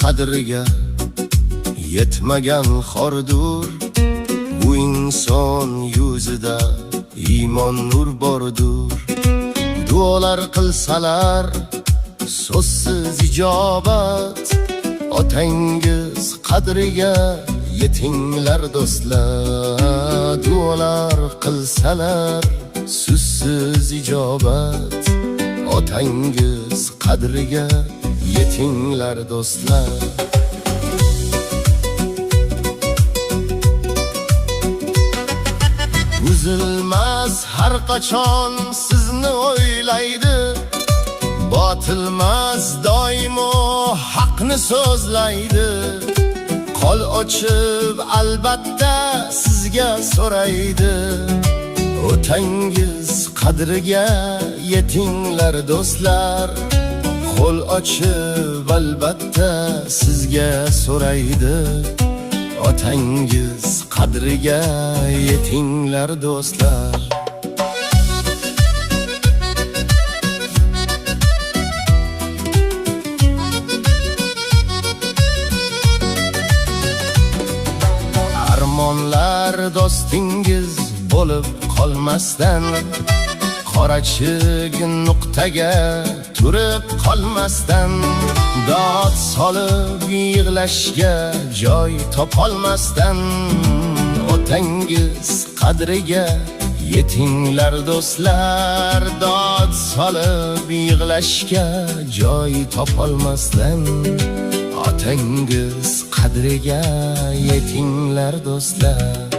qadriga yetmagan xordur. Bu inson yuzida iymon nur bordur. Duolar qilsalar so'zsiz ijobat, otangiz qadriga yetinglar do'stlar. Duolar qilsalar so'zsiz ijobat, otangiz qadriga yetinglar do'stlar. Uzilmas har qachon sizni o'ylaydi, botilmas doimo haqni so'zlaydi. Qo'l ochib albatta sizga so'raydi, otangiz qadriga yetinglar do'stlar. Qo'l ochib albatta sizga so'raydi, otangiz qadriga yetinglar do'stlar. Armonlar do'stingiz bo'lib qolmasdan, qorachig nuqtaga turib qolmasdan, dod solib yig'lashga joy topolmasdan, otangiz qadriga yetinglar do'stlar. Dod solib yig'lashga joy topolmasdan, otangiz qadriga yetinglar do'stlar.